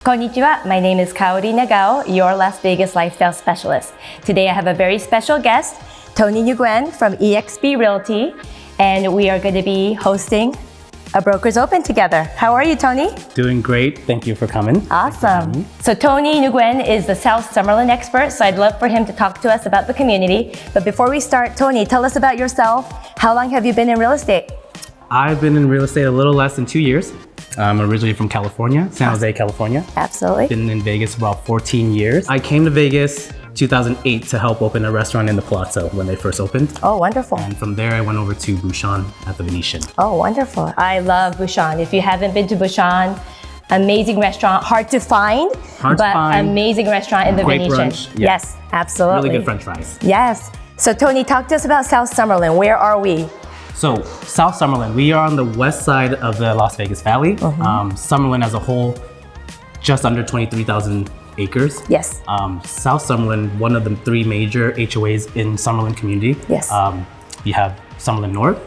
Konnichiwa, my name is Kaori Nagao, your Las Vegas lifestyle specialist. Today I have a very special guest, Tony Nguyen from eXp Realty, and we are going to be hosting a Brokers Open together. How are you, Tony? Doing great. Thank you for coming. Awesome. So Tony Nguyen is the South Summerlin expert, so I'd love for him to talk to us about the community. But before we start, Tony, tell us about yourself. How long have you been in real estate? I've been in real estate a little less than 2 years. I'm originally from California, San Jose, California. Absolutely. Been in Vegas for about 14 years. I came to Vegas 2008 to help open a restaurant in the Palazzo when they first opened. Oh, wonderful. And from there, I went over to Bouchon at the Venetian. Oh, wonderful. I love Bouchon. If you haven't been to Bouchon, amazing restaurant, hard to find, amazing restaurant in the Great Venetian. Brunch. Yes, absolutely. Really good French fries. Yes. So Tony, talk to us about South Summerlin. Where are we? So South Summerlin, we are on the west side of the Las Vegas Valley. Summerlin as a whole, just under 23,000 acres. Yes. South Summerlin, one of the three major HOAs in Summerlin community. Yes. You have Summerlin North,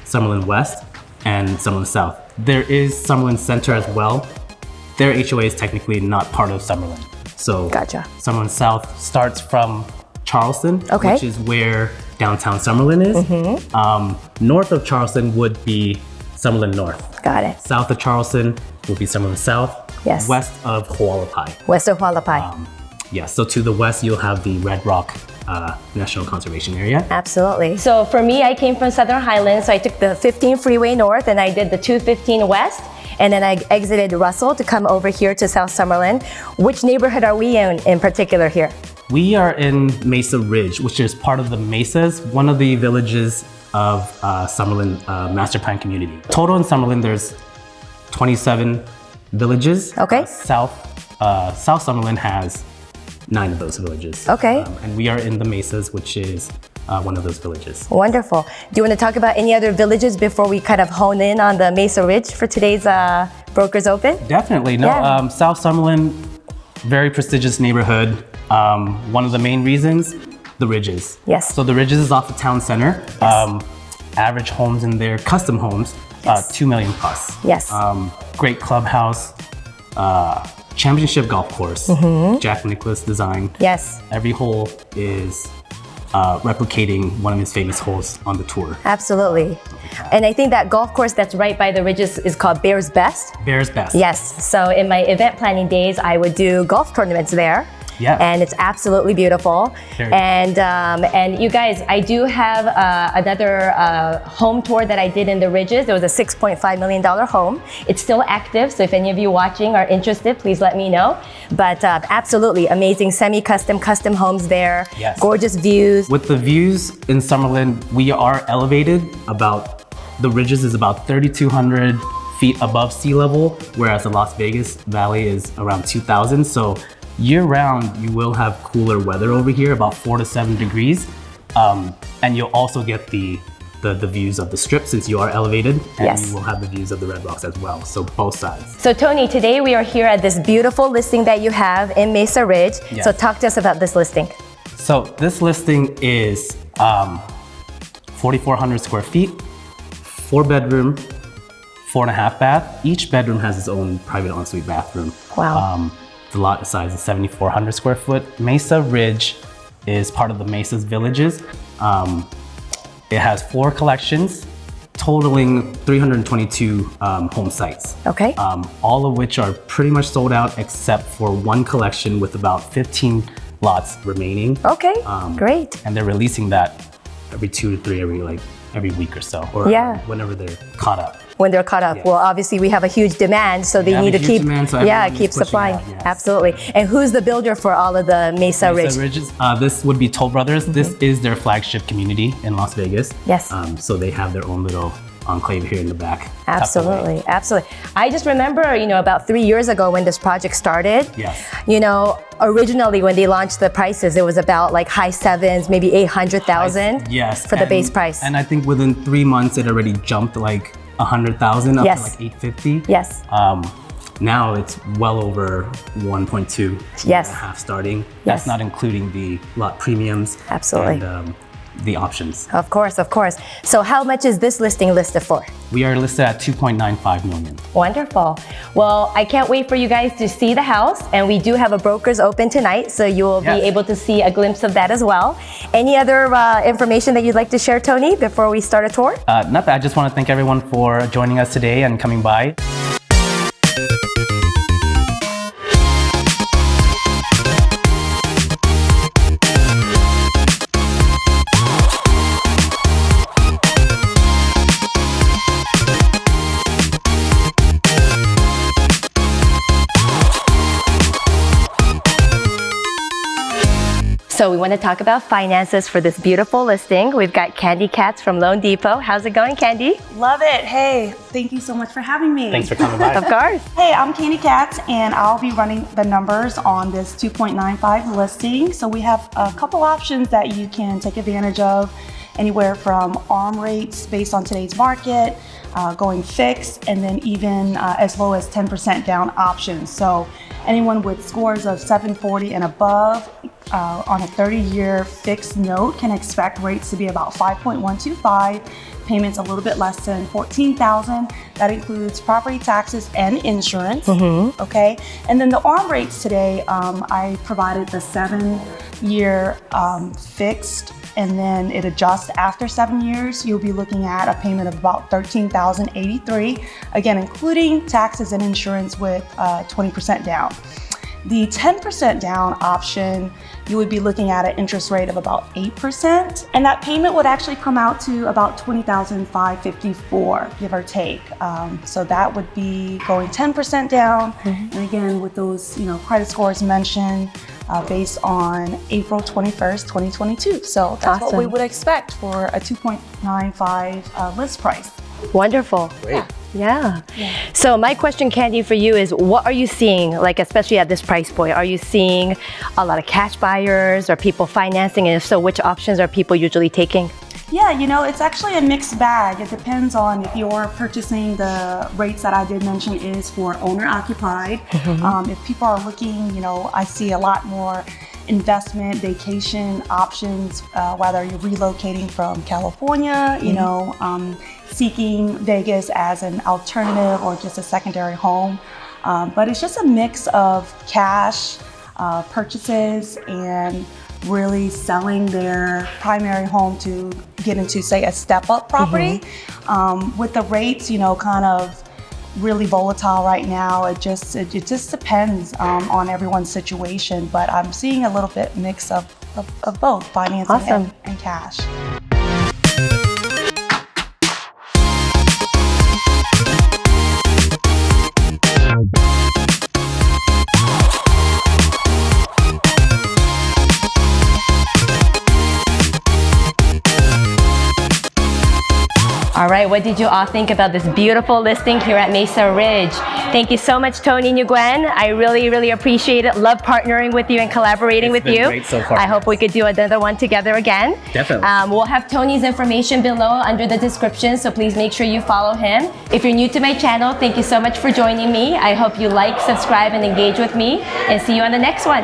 Summerlin West, and Summerlin South. There is Summerlin Center as well. Their HOA is technically not part of Summerlin. So Gotcha. Summerlin South starts from Charleston, Okay. which is where downtown Summerlin is. North of Charleston would be Summerlin North. Got it. South of Charleston would be Summerlin South. Yes. West of Hualapai. West of Hualapai. Yes, so to the west, you'll have the Red Rock National Conservation Area. Absolutely. So for me, I came from Southern Highlands, so I took the 15 freeway north and I did the 215 west. And then I exited Russell to come over here to South Summerlin. Which neighborhood are we in particular here? We are in Mesa Ridge, which is part of the Mesas, one of the villages of Summerlin Master Plan Community. Total in Summerlin, there's 27 villages. Okay. South Summerlin has 9 of those villages. Okay. And we are in the Mesas, which is one of those villages. Wonderful. Do you want to talk about any other villages before we kind of hone in on the Mesa Ridge for today's Brokers Open? Definitely. No, Yeah. South Summerlin, very prestigious neighborhood. One of the main reasons, the Ridges. Yes. So the Ridges is off the town center. Average homes in there, custom homes, 2 million plus. Yes. Great clubhouse, championship golf course, Jack Nicklaus design. Yes. Every hole is replicating one of his famous holes on the tour. Absolutely. And I think that golf course that's right by the Ridges is called Bears Best. Bears Best. Yes. So in my event planning days, I would do golf tournaments there. Yeah. And it's absolutely beautiful. And you guys, I do have another home tour that I did in the Ridges. It was a $6.5 million home. It's still active, so if any of you watching are interested, please let me know. But absolutely amazing semi-custom, custom homes there. Yes. Gorgeous views. With the views in Summerlin, we are elevated the Ridges is about 3,200 feet above sea level, whereas the Las Vegas Valley is around 2,000. So year-round, you will have cooler weather over here, about 4 to 7 degrees. And you'll also get the views of the Strip since you are elevated. And Yes. you will have the views of the Red Rocks as well, so both sides. So Tony, today we are here at this beautiful listing that you have in Mesa Ridge. Yes. So talk to us about this listing. So this listing is 4,400 square feet, 4-bedroom, 4.5 bath. Each bedroom has its own private ensuite bathroom. Wow. The lot size is 7,400 square foot. Mesa Ridge is part of the Mesas Villages. It has 4 collections, totaling 322 home sites. Okay. All of which are pretty much sold out except for one collection with about 15 lots remaining. Okay, great. And they're releasing that every 2 to 3 every week or so, or Yeah. whenever they're caught up. When they're caught up. Yes. Well, obviously we have a huge demand, so they have need a to huge keep, demand, so everyone is keep pushing supplying. out, yes. Absolutely. And who's the builder for all of the Mesa Ridge? Mesa Ridges, this would be Toll Brothers. This is their flagship community in Las Vegas. Yes. So they have their own little enclave here in the back. tucked away. Absolutely, absolutely. I just remember, about 3 years ago when this project started. Yes. Originally when they launched the prices, it was about like high sevens, maybe 800,000. Yes. For the base price. And I think within 3 months, it already jumped like 100,000 up Yes. to like 850. Yes. Now it's well over 1.2, Yes. and a half starting. Yes. That's not including the lot premiums. Absolutely. And the options. Of course, of course. So how much is this listing listed for? We are listed at 2.95 million. Wonderful. Well, I can't wait for you guys to see the house, and we do have a broker's open tonight, so you will be able to see a glimpse of that as well. Any other information that you'd like to share, Tony, before we start a tour? Nothing. I just want to thank everyone for joining us today and coming by. So we want to talk about finances for this beautiful listing. We've got Kandy Katz from Loan Depot. How's it going, Kandy? Love it. Hey, thank you so much for having me. Thanks for coming by. Of course. Hey, I'm Kandy Katz, and I'll be running the numbers on this 2.95 listing. So we have a couple options that you can take advantage of, anywhere from ARM rates based on today's market, going fixed, and then even as low as 10% down options. So anyone with scores of 740 and above on a 30-year fixed note can expect rates to be about 5.125, payments a little bit less than $14,000. That includes property taxes and insurance. Okay, and then the ARM rates today, I provided the 7-year fixed, and then it adjusts after 7 years. You'll be looking at a payment of about $13,083, again, including taxes and insurance with 20% down. The 10% down option, you would be looking at an interest rate of about 8%, and that payment would actually come out to about $20,554, give or take. So that would be going 10% down, and again, with those credit scores mentioned, based on April 21st, 2022. So that's what we would expect for a 2.95 list price. Wonderful. Great. Yeah. So my question, Kandy, for you is, what are you seeing, like especially at this price point? Are you seeing a lot of cash buyers or people financing? And if so, which options are people usually taking? Yeah, it's actually a mixed bag. It depends on if you're purchasing. The rates that I did mention is for owner occupied. If people are looking, I see a lot more investment, vacation options, whether you're relocating from California, seeking Vegas as an alternative or just a secondary home. But it's just a mix of cash purchases and really selling their primary home to get into, say, a step-up property. With the rates, kind of really volatile right now. It just depends on everyone's situation, but I'm seeing a little bit mix of both financing and cash. All right, what did you all think about this beautiful listing here at Mesa Ridge? Thank you so much, Tony and Nguyen. I really, really appreciate it. Love partnering with you and collaborating with you. Great so far. I hope we could do another one together again. Definitely. We'll have Tony's information below under the description, so please make sure you follow him. If you're new to my channel, thank you so much for joining me. I hope you like, subscribe, and engage with me, and see you on the next one.